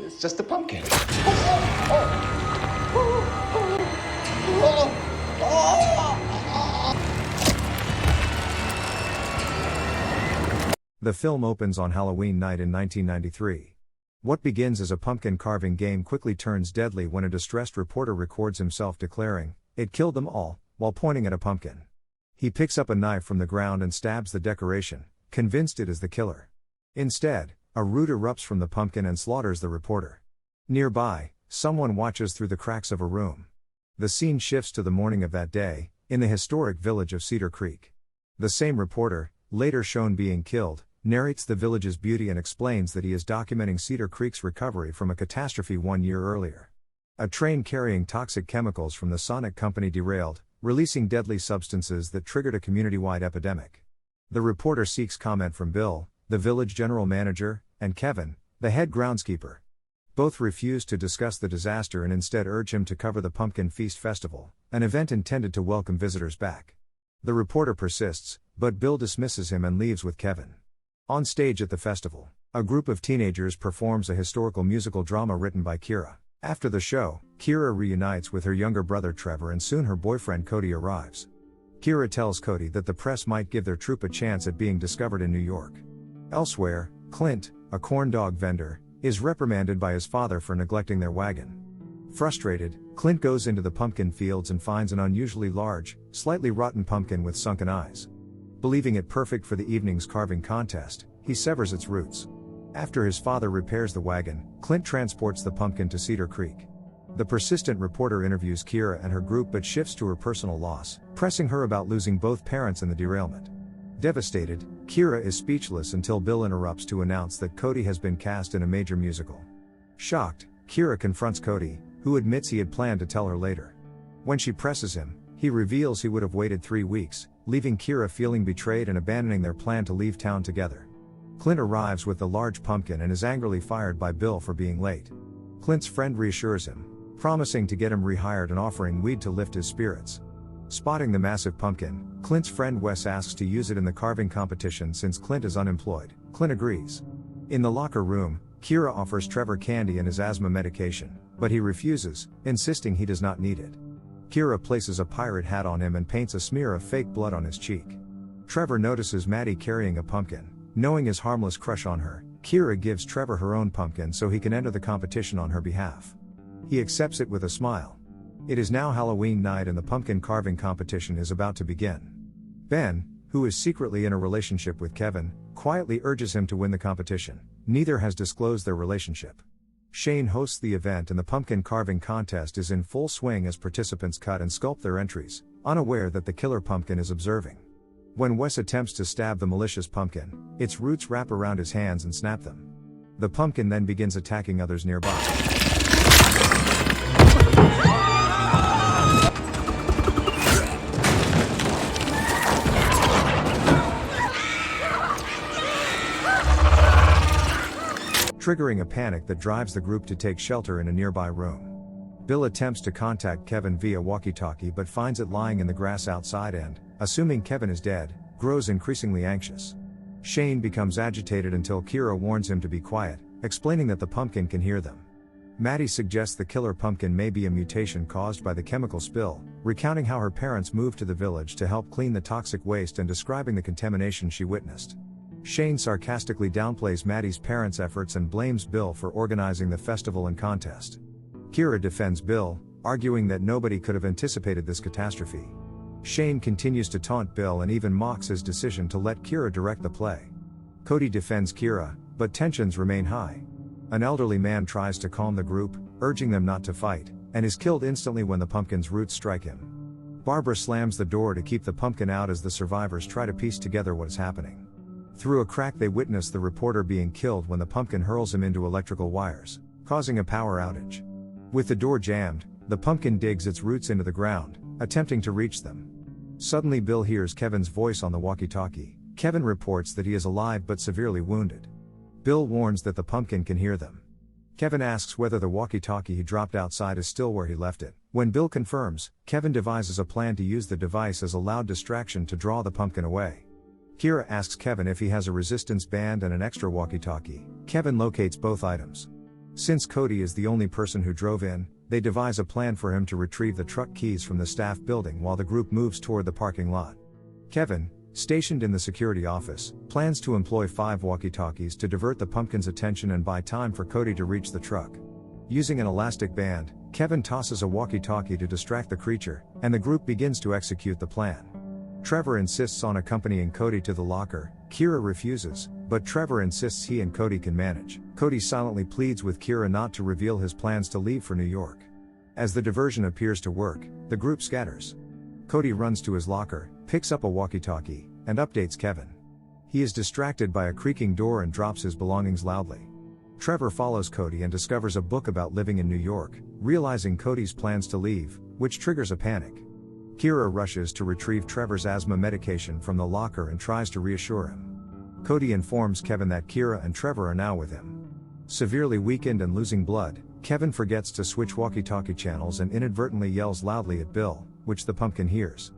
It's just a pumpkin. The film opens on Halloween night in 1993. What begins as a pumpkin carving game quickly turns deadly when a distressed reporter records himself declaring, "It killed them all," while pointing at a pumpkin. He picks up a knife from the ground and stabs the decoration, convinced it is the killer. Instead, a root erupts from the pumpkin and slaughters the reporter. Nearby, someone watches through the cracks of a room. The scene shifts to the morning of that day, in the historic village of Cedar Creek. The same reporter, later shown being killed, narrates the village's beauty and explains that he is documenting Cedar Creek's recovery from a catastrophe 1 year earlier. A train carrying toxic chemicals from the Sonic Company derailed, releasing deadly substances that triggered a community-wide epidemic. The reporter seeks comment from Bill, the village general manager, and Kevin, the head groundskeeper. Both refuse to discuss the disaster and instead urge him to cover the Pumpkin Feast Festival, an event intended to welcome visitors back. The reporter persists, but Bill dismisses him and leaves with Kevin. On stage at the festival, a group of teenagers performs a historical musical drama written by Kira. After the show, Kira reunites with her younger brother Trevor and soon her boyfriend Cody arrives. Kira tells Cody that the press might give their troupe a chance at being discovered in New York. Elsewhere, Clint, a corn dog vendor, is reprimanded by his father for neglecting their wagon. Frustrated, Clint goes into the pumpkin fields and finds an unusually large, slightly rotten pumpkin with sunken eyes. Believing it perfect for the evening's carving contest, he severs its roots. After his father repairs the wagon, Clint transports the pumpkin to Cedar Creek. The persistent reporter interviews Kira and her group but shifts to her personal loss, pressing her about losing both parents in the derailment. Devastated, Kira is speechless until Bill interrupts to announce that Cody has been cast in a major musical. Shocked, Kira confronts Cody, who admits he had planned to tell her later. When she presses him, he reveals he would have waited 3 weeks, leaving Kira feeling betrayed and abandoning their plan to leave town together. Clint arrives with the large pumpkin and is angrily fired by Bill for being late. Clint's friend reassures him, promising to get him rehired and offering weed to lift his spirits. Spotting the massive pumpkin, Clint's friend Wes asks to use it in the carving competition since Clint is unemployed. Clint agrees. In the locker room, Kira offers Trevor candy and his asthma medication, but he refuses, insisting he does not need it. Kira places a pirate hat on him and paints a smear of fake blood on his cheek. Trevor notices Maddie carrying a pumpkin. Knowing his harmless crush on her, Kira gives Trevor her own pumpkin so he can enter the competition on her behalf. He accepts it with a smile. It is now Halloween night and the pumpkin carving competition is about to begin. Ben, who is secretly in a relationship with Kevin, quietly urges him to win the competition. Neither has disclosed their relationship. Shane hosts the event and the pumpkin carving contest is in full swing as participants cut and sculpt their entries, unaware that the killer pumpkin is observing. When Wes attempts to stab the malicious pumpkin, its roots wrap around his hands and snap them. The pumpkin then begins attacking others nearby. Triggering a panic that drives the group to take shelter in a nearby room. Bill attempts to contact Kevin via walkie-talkie but finds it lying in the grass outside and, assuming Kevin is dead, grows increasingly anxious. Shane becomes agitated until Kira warns him to be quiet, explaining that the pumpkin can hear them. Maddie suggests the killer pumpkin may be a mutation caused by the chemical spill, recounting how her parents moved to the village to help clean the toxic waste and describing the contamination she witnessed. Shane sarcastically downplays Maddie's parents' efforts and blames Bill for organizing the festival and contest. Kira defends Bill, arguing that nobody could have anticipated this catastrophe. Shane continues to taunt Bill and even mocks his decision to let Kira direct the play. Cody defends Kira, but tensions remain high. An elderly man tries to calm the group, urging them not to fight, and is killed instantly when the pumpkin's roots strike him. Barbara slams the door to keep the pumpkin out as the survivors try to piece together what is happening. Through a crack they witness the reporter being killed when the pumpkin hurls him into electrical wires, causing a power outage. With the door jammed, the pumpkin digs its roots into the ground, attempting to reach them. Suddenly Bill hears Kevin's voice on the walkie-talkie. Kevin reports that he is alive but severely wounded. Bill warns that the pumpkin can hear them. Kevin asks whether the walkie-talkie he dropped outside is still where he left it. When Bill confirms, Kevin devises a plan to use the device as a loud distraction to draw the pumpkin away. Kira asks Kevin if he has a resistance band and an extra walkie-talkie. Kevin locates both items. Since Cody is the only person who drove in, they devise a plan for him to retrieve the truck keys from the staff building while the group moves toward the parking lot. Kevin, stationed in the security office, plans to employ 5 walkie-talkies to divert the pumpkin's attention and buy time for Cody to reach the truck. Using an elastic band, Kevin tosses a walkie-talkie to distract the creature, and the group begins to execute the plan. Trevor insists on accompanying Cody to the locker. Kira refuses, but Trevor insists he and Cody can manage. Cody silently pleads with Kira not to reveal his plans to leave for New York. As the diversion appears to work, the group scatters. Cody runs to his locker, picks up a walkie-talkie, and updates Kevin. He is distracted by a creaking door and drops his belongings loudly. Trevor follows Cody and discovers a book about living in New York, realizing Cody's plans to leave, which triggers a panic. Kira rushes to retrieve Trevor's asthma medication from the locker and tries to reassure him. Cody informs Kevin that Kira and Trevor are now with him. Severely weakened and losing blood, Kevin forgets to switch walkie-talkie channels and inadvertently yells loudly at Bill, which the pumpkin hears.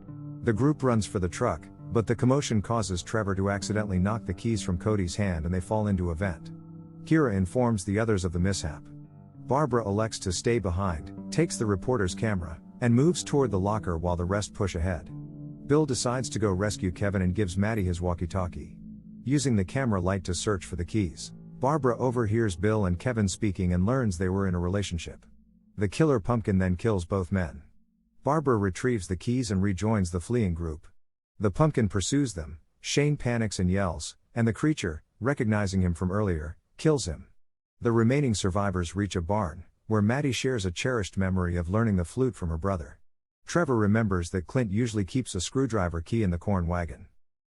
The group runs for the truck, but the commotion causes Trevor to accidentally knock the keys from Cody's hand and they fall into a vent. Kira informs the others of the mishap. Barbara elects to stay behind, takes the reporter's camera, and moves toward the locker while the rest push ahead. Bill decides to go rescue Kevin and gives Maddie his walkie-talkie. Using the camera light to search for the keys, Barbara overhears Bill and Kevin speaking and learns they were in a relationship. The killer pumpkin then kills both men. Barbara retrieves the keys and rejoins the fleeing group. The pumpkin pursues them, Shane panics and yells, and the creature, recognizing him from earlier, kills him. The remaining survivors reach a barn, where Maddie shares a cherished memory of learning the flute from her brother. Trevor remembers that Clint usually keeps a screwdriver key in the corn wagon.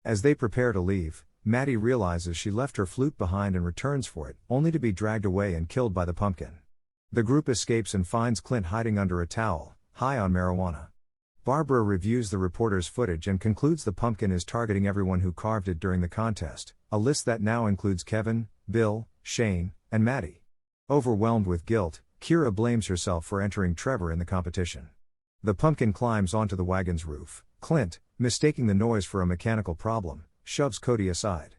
As they prepare to leave, Maddie realizes she left her flute behind and returns for it, only to be dragged away and killed by the pumpkin. The group escapes and finds Clint hiding under a towel, high on marijuana. Barbara reviews the reporter's footage and concludes the pumpkin is targeting everyone who carved it during the contest, a list that now includes Kevin, Bill, Shane, and Maddie. Overwhelmed with guilt, Kira blames herself for entering Trevor in the competition. The pumpkin climbs onto the wagon's roof. Clint, mistaking the noise for a mechanical problem, shoves Cody aside.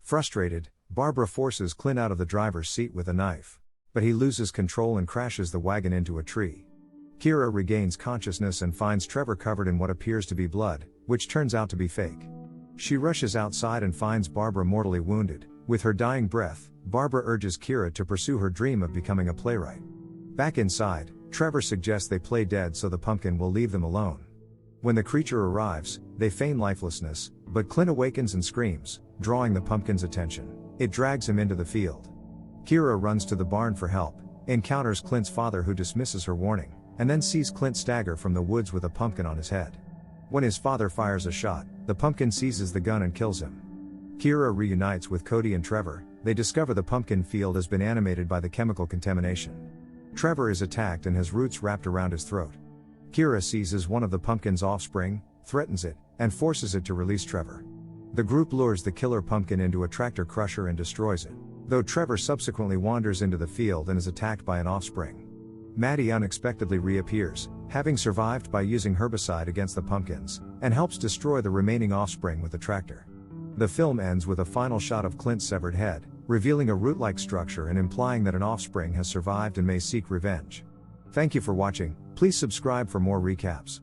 Frustrated, Barbara forces Clint out of the driver's seat with a knife. But he loses control and crashes the wagon into a tree. Kira regains consciousness and finds Trevor covered in what appears to be blood, which turns out to be fake. She rushes outside and finds Barbara mortally wounded. With her dying breath, Barbara urges Kira to pursue her dream of becoming a playwright. Back inside, Trevor suggests they play dead so the pumpkin will leave them alone. When the creature arrives, they feign lifelessness, but Clint awakens and screams, drawing the pumpkin's attention. It drags him into the field. Kira runs to the barn for help, encounters Clint's father who dismisses her warning, and then sees Clint stagger from the woods with a pumpkin on his head. When his father fires a shot, the pumpkin seizes the gun and kills him. Kira reunites with Cody and Trevor. They discover the pumpkin field has been animated by the chemical contamination. Trevor is attacked and has roots wrapped around his throat. Kira seizes one of the pumpkin's offspring, threatens it, and forces it to release Trevor. The group lures the killer pumpkin into a tractor crusher and destroys it, though Trevor subsequently wanders into the field and is attacked by an offspring. Maddie unexpectedly reappears, having survived by using herbicide against the pumpkins, and helps destroy the remaining offspring with the tractor. The film ends with a final shot of Clint's severed head, revealing a root-like structure and implying that an offspring has survived and may seek revenge. Thank you for watching. Please subscribe for more recaps.